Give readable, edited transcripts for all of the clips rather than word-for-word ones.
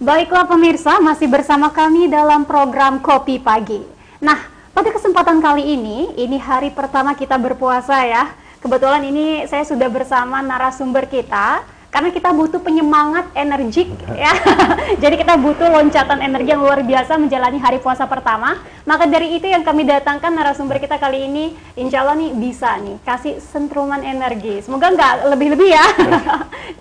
Baiklah pemirsa, masih bersama kami dalam program Kopi Pagi. Nah, pada kesempatan kali ini hari pertama kita berpuasa ya. Kebetulan ini saya sudah bersama narasumber kita, karena kita butuh penyemangat energik ya. Jadi kita butuh loncatan energi yang luar biasa menjalani hari puasa pertama. Maka dari itu yang kami datangkan narasumber kita kali ini, insya Allah nih bisa nih kasih sentruman energi. Semoga nggak lebih-lebih ya.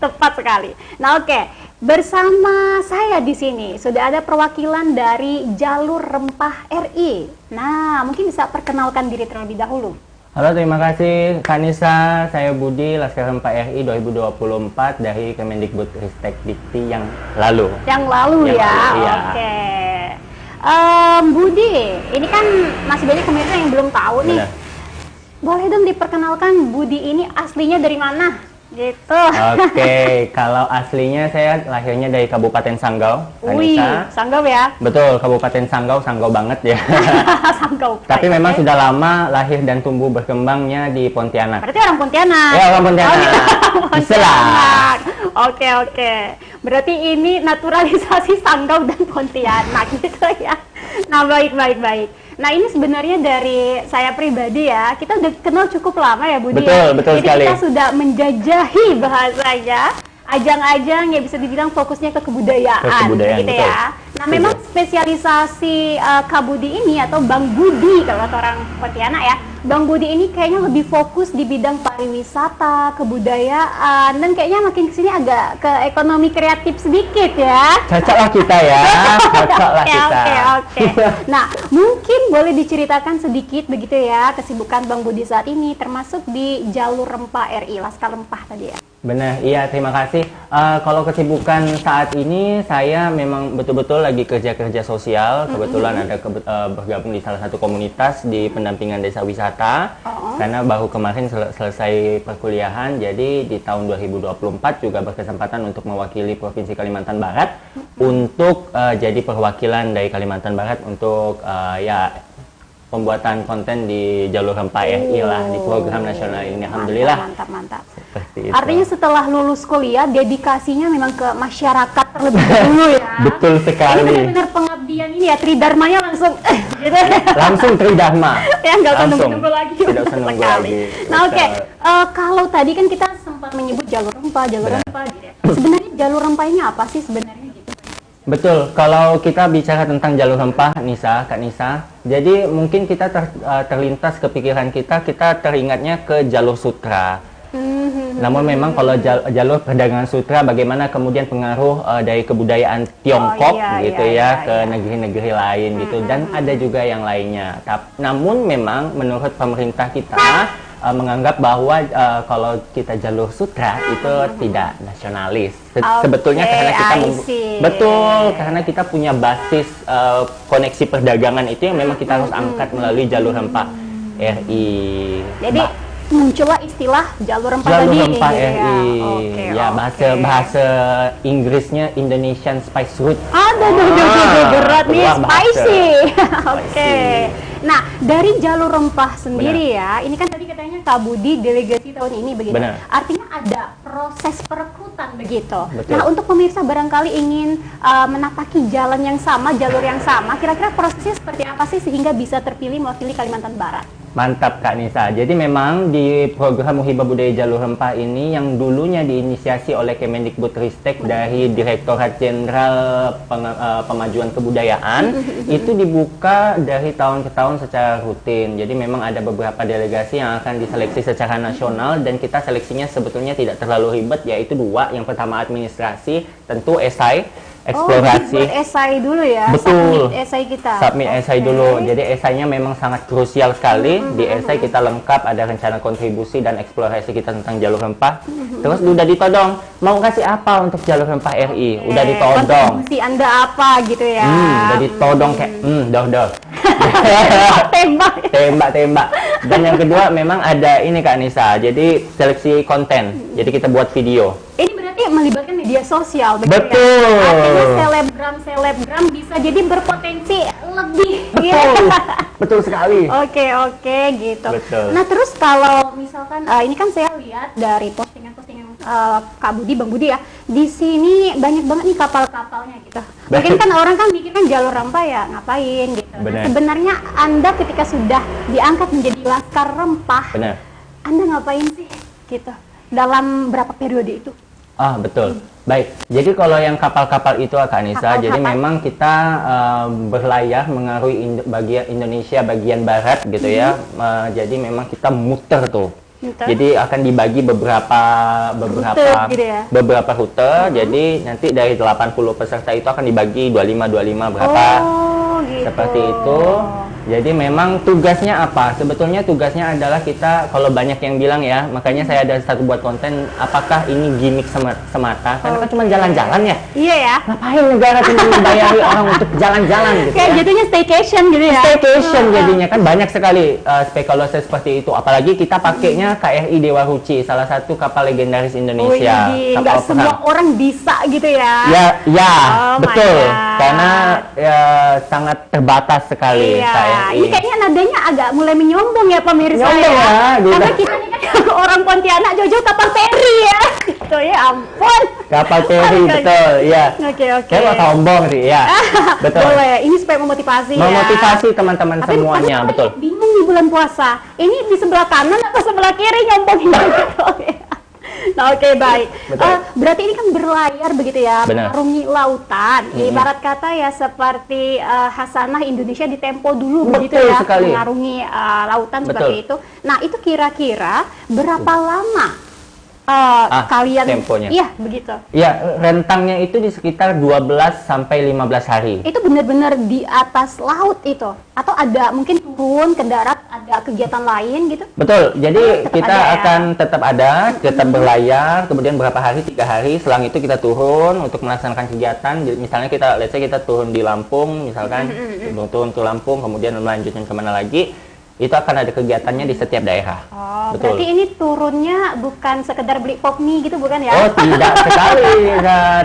Tepat sekali. Nah oke. Bersama saya di sini sudah ada perwakilan dari Jalur Rempah RI. Nah, mungkin bisa perkenalkan diri terlebih dahulu. Halo, terima kasih Kak Nisa. Saya Budi, Laskar Rempah RI 2024 dari Kemendikbudristek Dikti yang lalu. Yang lalu ya, iya. Oke. Budi, ini kan masih banyak pemirsa yang belum tahu nih. Benar. Boleh dong diperkenalkan Budi ini aslinya dari mana? Gitu. Oke, kalau aslinya saya lahirnya dari Kabupaten Sanggau, Wih, Sanggau ya? Betul, Kabupaten Sanggau, Sanggau banget ya. Sanggau. Tapi memang sudah lama lahir dan tumbuh berkembangnya di Pontianak. Berarti orang Pontianak? Ya, orang Pontianak. Pontianak. Oke. Berarti ini naturalisasi Sanggau dan Pontianak gitu ya. Nah, baik. Nah, ini sebenarnya dari saya pribadi ya, kita udah kenal cukup lama ya Budi. Betul Jadi sekali. kita sudah menjajahi bahasanya, ajang-ajang ya bisa dibilang fokusnya ke kebudayaan gitu betul. ya. Nah, memang spesialisasi Kak Budi ini atau Bang Budi kalau kata orang Pontianak ya, Bang Budi ini kayaknya lebih fokus di bidang pariwisata, kebudayaan, dan kayaknya makin kesini agak ke ekonomi kreatif sedikit ya. Cocoklah kita ya. Cocoklah kita. Oke. Nah, mungkin boleh diceritakan sedikit begitu ya kesibukan Bang Budi saat ini, termasuk di Jalur Rempah RI, Laskar Rempah tadi ya. Benar, iya, terima kasih. Kalau kesibukan saat ini, saya memang betul-betul lagi kerja sosial. Kebetulan ada bergabung di salah satu komunitas di pendampingan desa wisata. Karena baru kemarin selesai perkuliahan, jadi di tahun 2024 juga berkesempatan untuk mewakili Provinsi Kalimantan Barat untuk jadi perwakilan dari Kalimantan Barat untuk pembuatan konten di Jalur Rempah RI lah, di program nasional ini. Alhamdulillah. Mantap. Seperti itu. Artinya setelah lulus kuliah, dedikasinya memang ke masyarakat terlebih dahulu ya. Betul sekali. Ini benar-benar pengabdian ini ya, tridharmanya langsung gitu. Langsung tridharma. Ya, nggak usah nunggu-nunggu lagi. Tidak usah nunggu lagi. Nah, oke. Kalau tadi kan kita sempat menyebut Jalur Rempah gitu ya. Sebenarnya Jalur Rempah ini apa sih sebenarnya gitu? Betul, kalau kita bicara tentang Jalur Rempah, Kak Nisa, jadi mungkin kita terlintas ke pikiran kita teringatnya ke jalur sutra. Namun memang kalau jalur perdagangan sutra, bagaimana kemudian pengaruh dari kebudayaan Tiongkok ke negeri-negeri lain gitu, dan ada juga yang lainnya. Namun memang menurut pemerintah kita menganggap bahwa kalau kita jalur sutra itu tidak nasionalis. Sebetulnya karena kita karena kita punya basis koneksi perdagangan itu yang memang kita harus angkat melalui Jalur Rempah RI. Jadi muncullah istilah Jalur Rempah tadi. Jalur Rempah RI. Ya, bahasa Inggrisnya Indonesian Spice Route. Berat nih, spicy. Oke. Nah, dari Jalur Rempah sendiri ya, ini kan tadi katanya Kak Budi delegasi tahun ini begitu. Benar. Artinya ada proses perekrutan begitu. Betul. Nah, untuk pemirsa barangkali ingin menapaki jalan yang sama, jalur yang sama, kira-kira prosesnya seperti apa sih sehingga bisa terpilih mewakili Kalimantan Barat? Mantap Kak Nisa. Jadi memang di program Muhibah Budaya Jalur Rempah ini yang dulunya diinisiasi oleh Kemendikbudristek dari Direktorat Jenderal Pemajuan Kebudayaan itu dibuka dari tahun ke tahun secara rutin. Jadi memang ada beberapa delegasi yang akan diseleksi secara nasional dan kita seleksinya sebetulnya tidak terlalu ribet, yaitu 2. Yang pertama administrasi, tentu esai, eksplorasi. Buat esai dulu ya. Betul. Submit esai kita. Submit esai dulu. Jadi esainya memang sangat krusial sekali. Di esai kita lengkap ada rencana kontribusi dan eksplorasi kita tentang Jalur Rempah. Terus udah ditodong. Mau kasih apa untuk Jalur Rempah RI? Udah ditodong. Kontribusi Anda apa gitu ya? Udah ditodong kayak dor. Tembak. Dan yang kedua memang ada ini Kak Nisa. Jadi seleksi konten. Jadi kita buat video. Ini berarti melibatkan media sosial, betul. Ya? Artinya selebgram bisa jadi berpotensi lebih. Betul sekali. Oke, gitu. Betul. Nah terus kalau misalkan ini kan saya lihat dari postingan Kak Budi, Bang Budi ya, di sini banyak banget nih kapal-kapalnya gitu. Mungkin kan orang kan mikir kan jalur rempah ya ngapain gitu. Nah, sebenarnya Anda ketika sudah diangkat menjadi Laskar Rempah, Anda ngapain sih gitu? Dalam berapa periode itu? Ah, betul. Baik, jadi kalau yang kapal-kapal itu Kak Anissa, jadi memang kita berlayar mengarungi bagian Indonesia bagian barat gitu ya. Jadi memang kita muter tuh. Jadi akan dibagi beberapa rute. Jadi nanti dari 80 peserta itu akan dibagi 25 berapa. Gitu. Seperti itu. Jadi memang tugasnya apa? Sebetulnya tugasnya adalah kita, kalau banyak yang bilang ya, makanya saya ada satu buat konten, apakah ini gimmick semata? Karena kan cuma jalan-jalan ya. Iya ya. Ngapain negara cuma membayari orang untuk jalan-jalan gitu. Kayak jatuhnya staycation gitu ya. Staycation jadinya kan banyak sekali spekulasi seperti itu. Apalagi kita pakainya KRI Dewa Ruci, salah satu kapal legendaris Indonesia. Nggak semua orang bisa gitu ya. Ya, betul. Karena ya, sangat terbatas sekali. Ini kayaknya nadanya agak mulai menyombong ya pemirsa ya. Gitu. Karena kita ini kan orang Pontianak, Jojo kapal feri ya. Gitu ya, ampun. Kapal feri, betul, ya. Oke. Saya mau sombong sih, ya. Betul. Boleh, ini supaya memotivasi ya. Memotivasi teman-teman semuanya, betul. Bingung di bulan puasa. Ini di sebelah kanan atau sebelah kiri nyombongin gitu ya. Nah, oke, baik. Berarti ini kan berlayar begitu ya, mengarungi lautan. Ibarat kata ya seperti Hasanah Indonesia di tempo dulu begitu ya, sekali. Mengarungi lautan seperti itu. Nah, itu kira-kira berapa lama kalian temponya? Iya, begitu. Iya, rentangnya itu di sekitar 12 sampai 15 hari. Itu benar-benar di atas laut itu? Atau ada mungkin turun ke darat, ada kegiatan lain gitu? Betul, jadi kita akan tetap berlayar, kemudian berapa hari, 3 hari, selang itu kita turun untuk melaksanakan kegiatan. Misalnya let's say kita turun di Lampung, misalkan, turun ke Lampung, kemudian melanjutkan kemana lagi. Itu akan ada kegiatannya di setiap daerah. Betul. Berarti ini turunnya bukan sekedar beli pop mie gitu, bukan ya? Oh, tidak sekali.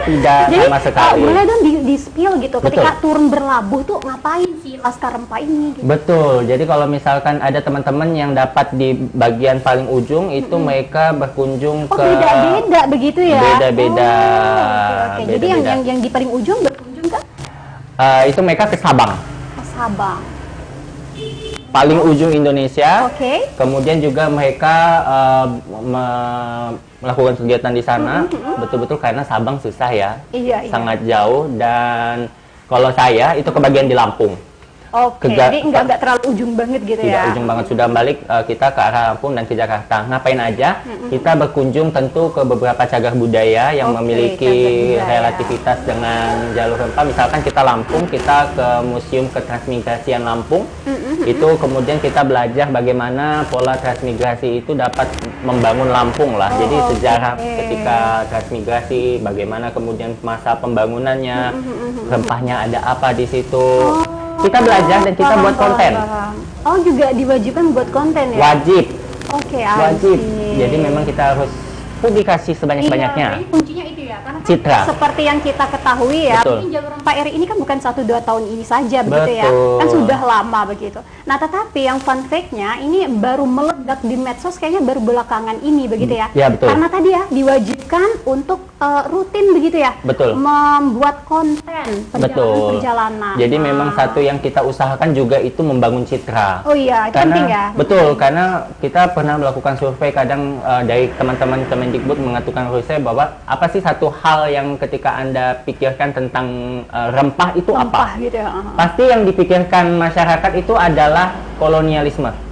Tidak sama sekali. Boleh dong di spill gitu. Ketika turun berlabuh tuh ngapain sih Laskar Rempah ini? Gitu. Betul. Jadi kalau misalkan ada teman-teman yang dapat di bagian paling ujung, itu mereka berkunjung ke... beda-beda begitu ya? Beda-beda. Oke. Jadi yang di paling ujung berkunjung ke? Itu mereka ke Sabang. Ke Sabang. Paling ujung Indonesia. Kemudian juga mereka melakukan kegiatan di sana. Betul-betul karena Sabang susah ya. Sangat jauh, dan kalau saya itu kebagian di Lampung. Jadi nggak terlalu ujung banget gitu ya? Tidak ujung banget, sudah balik kita ke arah Lampung dan ke Jakarta. Ngapain aja? Kita berkunjung tentu ke beberapa cagar budaya yang memiliki relativitas dengan jalur rempah. Misalkan kita Lampung, kita ke Museum Ketransmigrasian Lampung. Itu kemudian kita belajar bagaimana pola transmigrasi itu dapat membangun Lampung lah. Jadi sejarah ketika transmigrasi, bagaimana kemudian masa pembangunannya, rempahnya ada apa di situ. Kita belajar dan kita buat konten. Juga diwajibkan buat konten ya? Wajib. Wajib. Jadi memang kita harus publikasi sebanyak-banyaknya. Kuncinya itu ya, karena citra. Seperti yang kita ketahui ya, mungkin jalur rempah RI ini kan bukan 1-2 tahun ini saja begitu ya, kan sudah lama begitu. Nah, tetapi yang fun fact-nya ini baru meledak di medsos kayaknya baru belakangan ini begitu ya. Betul. Karena tadi ya diwajibkan untuk rutin begitu ya, membuat konten perjalanan. Jadi memang satu yang kita usahakan juga itu membangun citra. Itu penting ya. Betul, karena kita pernah melakukan survei kadang dari teman-teman Kemendikbud mengatakan saya bahwa apa sih satu hal yang ketika Anda pikirkan tentang rempah itu apa? Gitu ya. Pasti yang dipikirkan masyarakat itu adalah kolonialisme.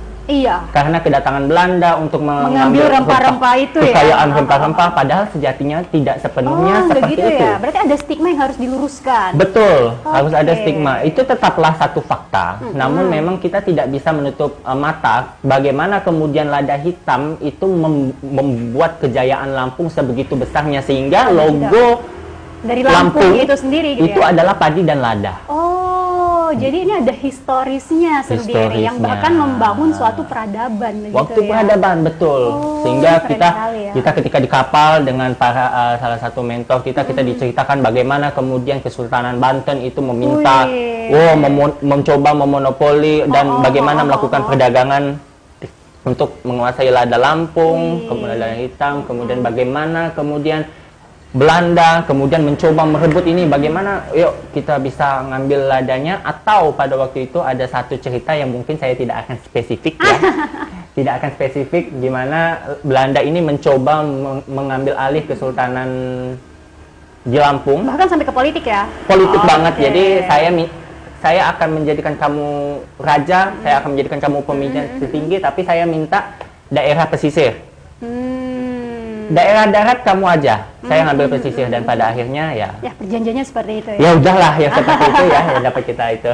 Karena kedatangan Belanda untuk mengambil rempah-rempah itu ya. Kekayaan rempah-rempah, padahal sejatinya tidak sepenuhnya seperti itu. Berarti ada stigma yang harus diluruskan. Betul, harus ada stigma. Itu tetaplah satu fakta. Namun memang kita tidak bisa menutup mata bagaimana kemudian lada hitam itu membuat kejayaan Lampung sebegitu besarnya sehingga logo dari Lampung itu sendiri gitu itu adalah padi dan lada. Jadi ini ada historisnya sendiri yang bahkan membangun suatu peradaban. Waktu peradaban, betul. Sehingga kita ketika di kapal dengan para salah satu mentor kita diceritakan bagaimana kemudian Kesultanan Banten itu meminta, mencoba memonopoli dan bagaimana melakukan perdagangan untuk menguasai lada Lampung, kemudian lada hitam, kemudian bagaimana kemudian Belanda kemudian mencoba merebut ini, bagaimana yuk kita bisa ngambil ladanya, atau pada waktu itu ada satu cerita yang mungkin saya tidak akan spesifik ya. Tidak akan spesifik, gimana Belanda ini mencoba mengambil alih Kesultanan di Lampung. Bahkan sampai ke politik ya? Politik banget, jadi saya akan menjadikan kamu raja, saya akan menjadikan kamu pemimpin tertinggi, tapi saya minta daerah pesisir. Daerah darat kamu aja, saya ngambil pesisir, dan pada akhirnya ya perjanjiannya seperti itu ya? Ya udahlah, ya seperti itu ya dapat kita itu.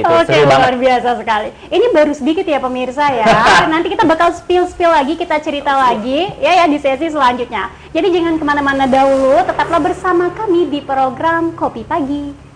Itu Oke, luar biasa sekali. Ini baru sedikit ya pemirsa ya. Nanti kita bakal spill lagi, kita cerita lagi ya di sesi selanjutnya. Jadi jangan kemana-mana dahulu, tetaplah bersama kami di program Kopi Pagi.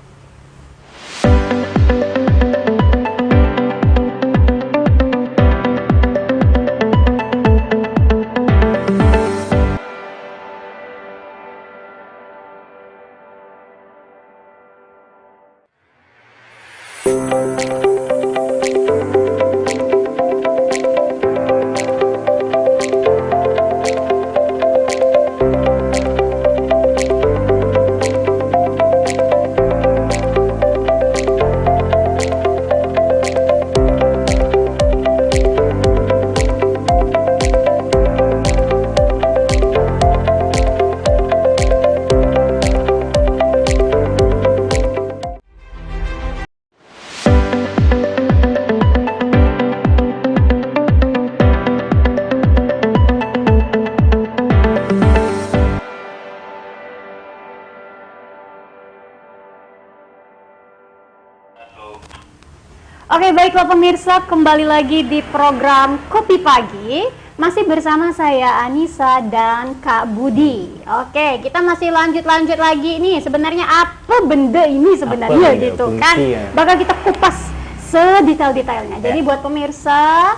Oke, baiklah pemirsa, kembali lagi di program Kopi Pagi. Masih bersama saya Anissa dan Kak Budi. Oke, kita masih lanjut lagi nih. Sebenarnya apa benda ini sebenarnya gitu kan? Bakal kita kupas sedetail-detailnya. Jadi buat pemirsa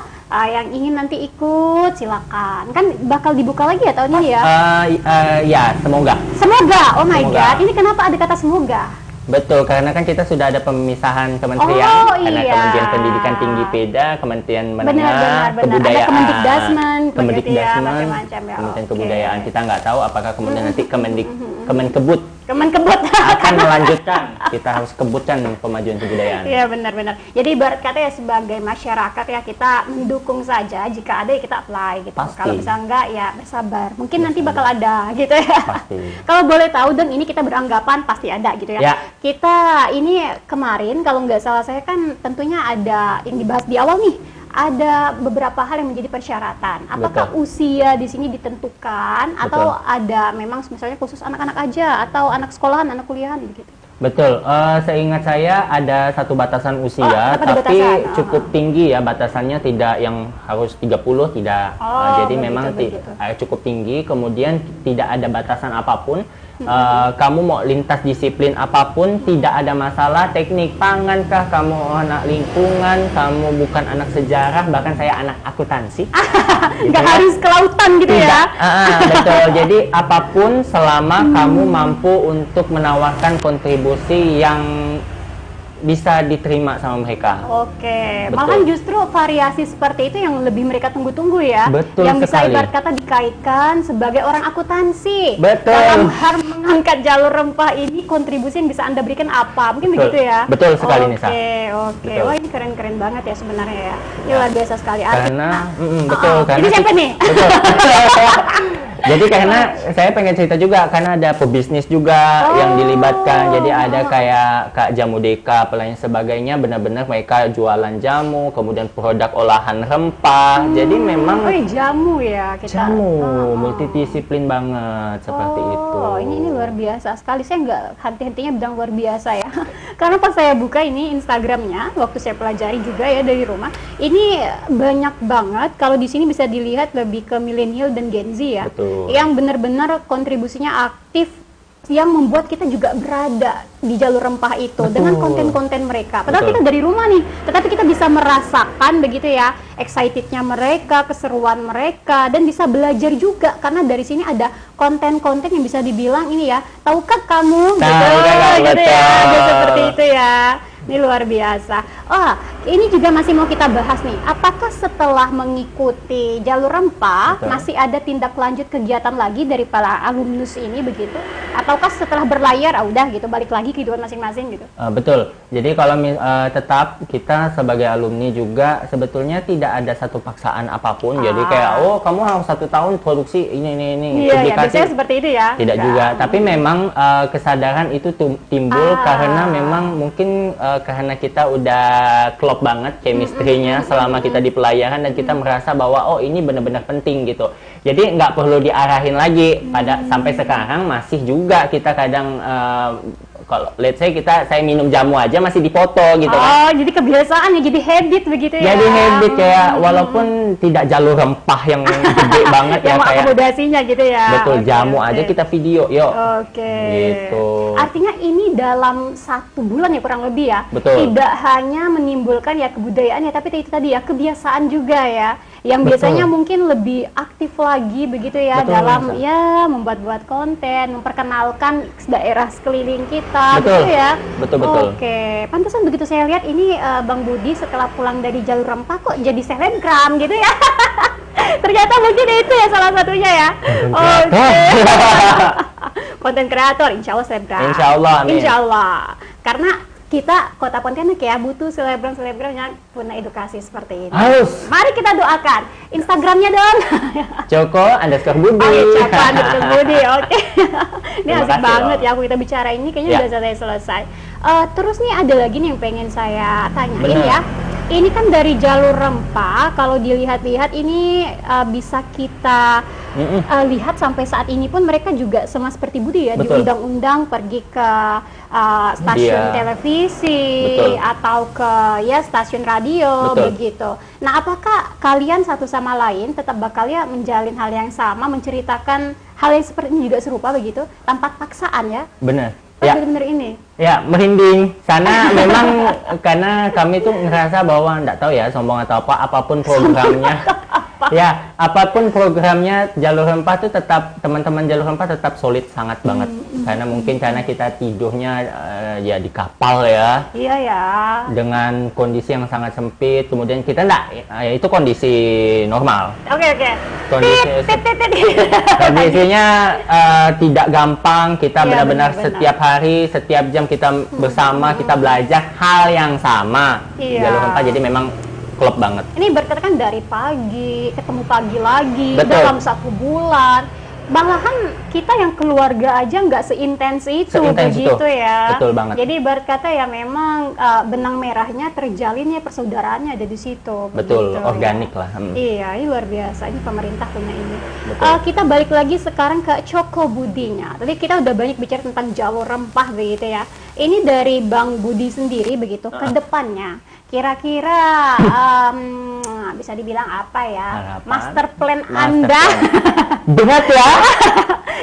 yang ingin nanti ikut, silakan. Kan bakal dibuka lagi ya tahun ini ya? Ya, semoga. Semoga. Oh my God, ini kenapa ada kata semoga? Betul, karena kan kita sudah ada pemisahan kementerian, karena Kementerian Pendidikan Tinggi PEDA, Kementerian Menengah, Kebudayaan, Kemendikdasmen, Kementerian Kebudayaan. Kita nggak tahu apakah kemudian nanti Kemenkebut akan melanjutkan. Kita harus kebutkan pemajuan kebudayaan. Iya, benar-benar. Jadi ibarat kata ya sebagai masyarakat ya kita mendukung saja, jika ada ya kita apply gitu. Pasti. Kalau bisa enggak ya bersabar. Mungkin nanti bakal ada gitu ya. Pasti. Kalau boleh tahu, dan ini kita beranggapan pasti ada gitu ya. Kita ini kemarin kalau nggak salah saya kan tentunya ada yang dibahas di awal nih. Ada beberapa hal yang menjadi persyaratan. Apakah usia di sini ditentukan atau ada memang misalnya khusus anak-anak aja atau anak sekolahan, anak kuliahan gitu? Betul, seingat saya ada satu batasan usia, tapi cukup tinggi ya batasannya, tidak yang harus 30, tidak. Jadi memang cukup tinggi, kemudian tidak ada batasan apapun. Kamu mau lintas disiplin apapun tidak ada masalah, teknik pangan kah, kamu anak lingkungan, kamu bukan anak sejarah, bahkan saya anak akuntansi. Nggak harus kelautan gitu ya? Betul, jadi apapun selama kamu mampu untuk menawarkan kontribusi yang bisa diterima sama mereka. Oke, malah justru variasi seperti itu yang lebih mereka tunggu-tunggu ya. Betul yang bisa sekali. ibarat kata dikaitkan sebagai orang akuntansi. Betul. Dalam hal mengangkat jalur rempah ini, kontribusi yang bisa Anda berikan apa? Mungkin begitu ya? Betul sekali, Nisa. Oke. Wah, ini keren-keren banget ya sebenarnya ya. Ini luar biasa sekali. Karena, betul. Karena ini siapa nih? Betul. Jadi karena saya pengen cerita juga, karena ada pebisnis juga yang dilibatkan. Jadi ada kayak Kak Jamu Deka, lain sebagainya, benar-benar mereka jualan jamu, kemudian produk olahan rempah. Jadi memang jamu ya kita. Jamu, multidisiplin banget seperti itu. Ini luar biasa sekali. Saya nggak henti-hentinya bilang luar biasa ya. Karena pas saya buka ini Instagramnya, waktu saya pelajari juga ya dari rumah, ini banyak banget. Kalau di sini bisa dilihat lebih ke milenial dan Gen Z ya. Betul. Yang benar-benar kontribusinya aktif, yang membuat kita juga berada di jalur rempah itu. Betul. Dengan konten-konten mereka. Padahal kita dari rumah nih, tetapi kita bisa merasakan begitu ya, excitednya mereka, keseruan mereka, dan bisa belajar juga karena dari sini ada konten-konten yang bisa dibilang ini ya, tahukah kamu? Gitu ya, seperti itu ya. Ini luar biasa. ini juga masih mau kita bahas nih. Apakah setelah mengikuti jalur rempah Betul. masih ada tindak lanjut kegiatan lagi dari para alumnus ini begitu? Ataukah setelah berlayar, udah gitu balik lagi kehidupan masing-masing gitu? Betul. Jadi kalau tetap kita sebagai alumni juga sebetulnya tidak ada satu paksaan apapun. Jadi kayak kamu harus 1 tahun produksi ini Iya, ya, publikasi. biasanya seperti itu ya. Tidak juga. Tapi memang kesadaran itu timbul karena memang mungkin karena kita udah klop banget chemistry-nya selama kita di pelayaran dan kita merasa bahwa oh ini benar-benar penting gitu. Jadi nggak perlu diarahin lagi. Sampai sekarang masih juga kita kadang kalau let's say saya minum jamu aja masih dipoto gitu kan. Jadi kebiasaan ya, jadi habit begitu ya. Jadi habit kayak walaupun tidak jalur rempah yang gede banget ya, yang kayak akomodasinya gitu ya. betul, jamu aja kita video yuk. Gitu. Artinya ini dalam 1 bulan ya kurang lebih ya. Betul. Tidak hanya menimbulkan ya kebudayaan ya, tapi itu tadi ya kebiasaan juga ya. Yang biasanya mungkin lebih aktif lagi begitu ya. Betul, dalam Nisa. ya membuat konten, memperkenalkan daerah sekeliling kita Betul. gitu ya. Betul. Oke, pantesan begitu saya lihat ini Bang Budi setelah pulang dari jalur rempah kok jadi selebgram gitu ya. Ternyata mungkin itu ya salah satunya ya. Oke. Konten kreator, insya Allah selebgram. Insya Allah, amin. Insya Allah. Karena kita Kota Pontianak ya butuh selebgram yang punya edukasi seperti ini. Harus. Mari kita doakan. Instagramnya dong. Joko_Budi. Joko_Budi. Oke. Ini Terima asik kasih banget loh. ya, aku kita bicara ini kayaknya Ya. udah selesai. Terus nih ada lagi nih yang pengen saya tanyain Bener. ya. Ini kan dari jalur rempah, kalau dilihat-lihat ini bisa kita lihat sampai saat ini pun mereka juga sama seperti Budi ya, Betul. diundang-undang pergi ke stasiun Iya. televisi Betul. atau ke ya stasiun radio. Betul. Begitu. Nah, apakah kalian satu sama lain tetap bakal ya menjalin hal yang sama, menceritakan hal yang seperti ini juga serupa begitu, tanpa paksaan ya? Bener. Ya. Ya. Benar-benar ini. Ya, merinding. Karena memang karena kami tuh ngerasa bahwa enggak tahu ya sombong atau apapun programnya. Ya, apapun programnya jalur rempah tuh tetap teman-teman jalur rempah tetap solid sangat banget. Karena mungkin karena kita tidurnya ya di kapal ya. Iya ya. Dengan kondisi yang sangat sempit, kemudian kita enggak ya itu kondisi normal. Oke. Kondisinya tidak gampang, kita Iya, benar-benar benar-benar. setiap hari, setiap jam kita bersama, kita belajar hal yang sama. Iya. Jalur rempah jadi memang klop banget. Ini berkata kan dari pagi, ketemu pagi lagi, Betul. dalam 1 bulan. Malahan kita yang keluarga aja nggak seintens itu, Seintens begitu itu. ya. Betul banget. Jadi berkata ya memang benang merahnya terjalinnya persaudaraannya ada di situ. Betul, begitu, organik ya. lah. Iya, ini luar biasa. Ini pemerintah punya ini. Betul. Kita balik lagi sekarang ke Coko Budinya. Tadi kita udah banyak bicara tentang jalur rempah begitu ya. Ini dari Bang Budi sendiri begitu ke depannya. Kira-kira bisa dibilang apa ya? Harapan. Master plan Master Anda Berat ya.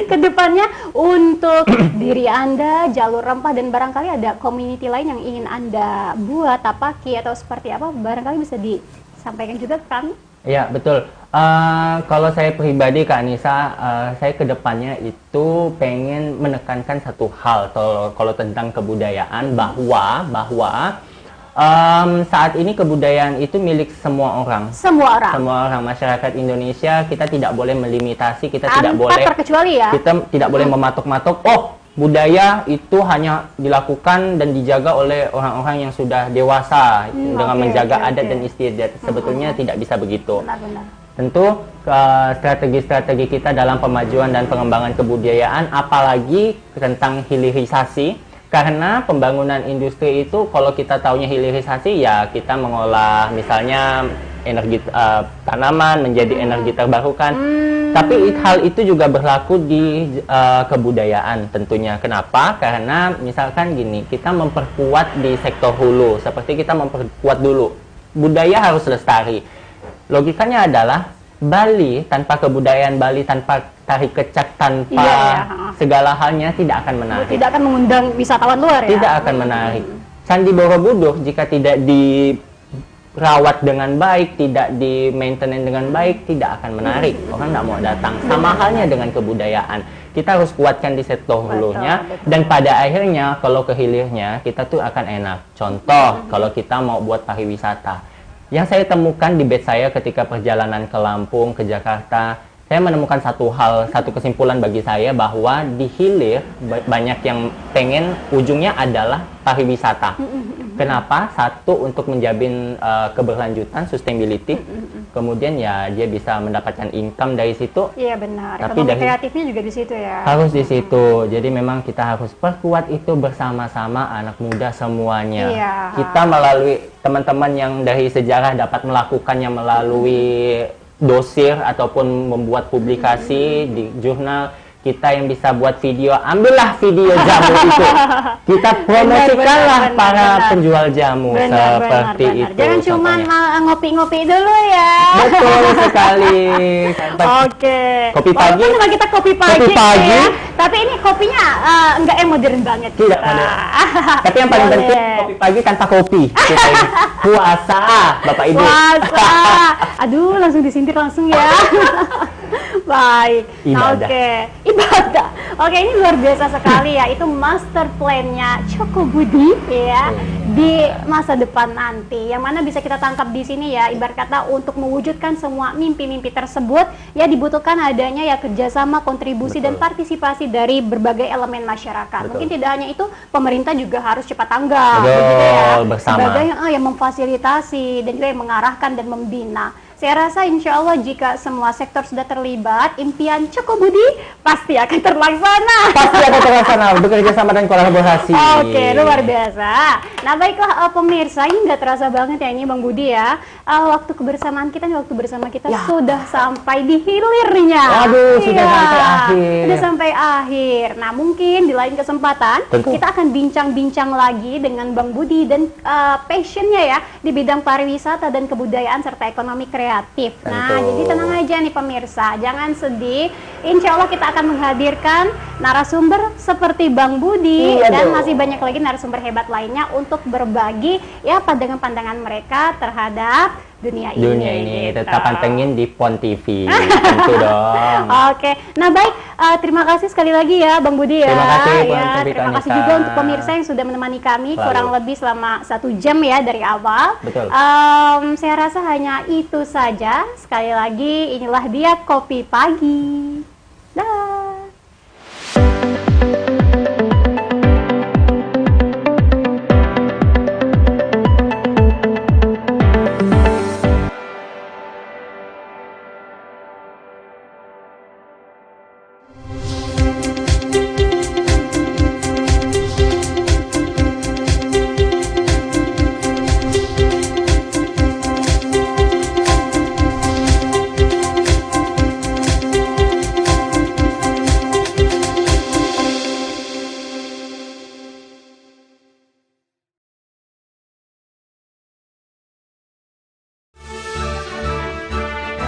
ke depannya untuk diri Anda, jalur rempah, dan barangkali ada community lain yang ingin Anda buat, tapaki atau seperti apa, barangkali bisa disampaikan juga ke kami. Ya, betul. Kalau saya pribadi Kak Anissa, saya kedepannya itu pengen menekankan satu hal kalau tentang kebudayaan bahwa saat ini kebudayaan itu milik semua orang. Semua orang. Semua orang masyarakat Indonesia, kita tidak boleh melimitasi, kita tidak Tanpa boleh terkecuali ya. kita tidak boleh mematok-matok. Oh, budaya itu hanya dilakukan dan dijaga oleh orang-orang yang sudah dewasa dengan oke, menjaga oke, adat oke. dan istiadat. Sebetulnya tidak bisa begitu. Benar-benar. Tentu strategi-strategi kita dalam pemajuan dan pengembangan kebudayaan, apalagi tentang hilirisasi. Karena pembangunan industri itu kalau kita taunya hilirisasi ya kita mengolah misalnya energi tanaman menjadi energi terbarukan. Tapi hal itu juga berlaku di kebudayaan tentunya. Kenapa? Karena misalkan gini, kita memperkuat di sektor hulu, seperti kita memperkuat dulu. Budaya harus lestari. Logikanya adalah Bali tanpa kebudayaan Bali, tanpa tari kecak, tanpa Iya, segala halnya tidak akan menarik. Tidak akan mengundang wisatawan luar ya. Tidak akan menarik. Candi Borobudur jika tidak dirawat dengan baik, tidak di maintenance dengan baik, tidak akan menarik. Orang tidak mau datang. Sama halnya dengan kebudayaan. kita harus kuatkan di sektor hulunya, betul. dan pada akhirnya kalau ke hilirnya kita tuh akan enak. Contoh, kalau kita mau buat pariwisata, yang saya temukan di batch saya ketika perjalanan ke Lampung, ke Jakarta, saya menemukan satu kesimpulan bagi saya bahwa di hilir banyak yang pengen ujungnya adalah pariwisata. Kenapa? Satu, untuk menjamin keberlanjutan, sustainability. Kemudian ya dia bisa mendapatkan income dari situ. Iya benar. Tapi Ekonomi kreatifnya juga di situ ya. harus di situ. Jadi memang kita harus perkuat itu bersama-sama anak muda semuanya. Iya. Kita melalui teman-teman yang dari sejarah dapat melakukannya melalui dosir ataupun membuat publikasi di jurnal. Kita yang bisa buat video, ambillah video jamu itu. Kita promosikanlah para penjual jamu seperti itu. Jangan cuma ngopi-ngopi dulu ya. Betul sekali. Oke. Kopi pagi. Walaupun sama kita kopi pagi. Kopi pagi. Ya, tapi ini kopinya enggak yang modern banget. Tidak modern. Tapi yang paling penting kopi pagi tanpa kopi. Puasa, Bapak Ibu. Puasa. Aduh, langsung disintir langsung ya. Baik. Nah, oke. Ibadah. Oke, ini luar biasa sekali ya. Itu master plan-nya Choco Budi ya di masa depan nanti. Yang mana bisa kita tangkap di sini ya, ibarat kata untuk mewujudkan semua mimpi-mimpi tersebut ya dibutuhkan adanya ya kerjasama, kontribusi dan partisipasi dari berbagai elemen masyarakat. Mungkin tidak hanya itu, pemerintah juga harus cepat tanggap begitu ya. Bersama. Sebagai yang memfasilitasi dan juga yang mengarahkan dan membina. Saya rasa insya Allah jika semua sektor sudah terlibat, impian Choco Budi pasti akan terlaksana. Pasti akan terlaksana, bekerja sama dan kolaborasi. Oke, luar biasa. Nah baiklah pemirsa, ini nggak terasa banget ya ini Bang Budi ya. Waktu kebersamaan kita, waktu bersama kita sudah sampai di hilirnya. Aduh, sudah sampai akhir. Sudah sampai akhir. Nah mungkin di lain kesempatan kita akan bincang-bincang lagi dengan Bang Budi dan passionnya ya di bidang pariwisata dan kebudayaan serta ekonomi kreatif. Nah, jadi tenang aja nih pemirsa, jangan sedih. Insya Allah kita akan menghadirkan narasumber seperti Bang Budi dan masih banyak lagi narasumber hebat lainnya untuk berbagi ya pandangan-pandangan mereka terhadap dunia ini. Gitu. Tetap pantengin di PON TV. Tentu dong. Oke, nah baik, terima kasih sekali lagi ya Bang Budi ya. Terima kasih, terima kasih juga untuk pemirsa yang sudah menemani kami kurang lebih selama 1 jam ya dari awal. Betul. Saya rasa hanya itu saja. Sekali lagi, inilah dia Kopi Pagi.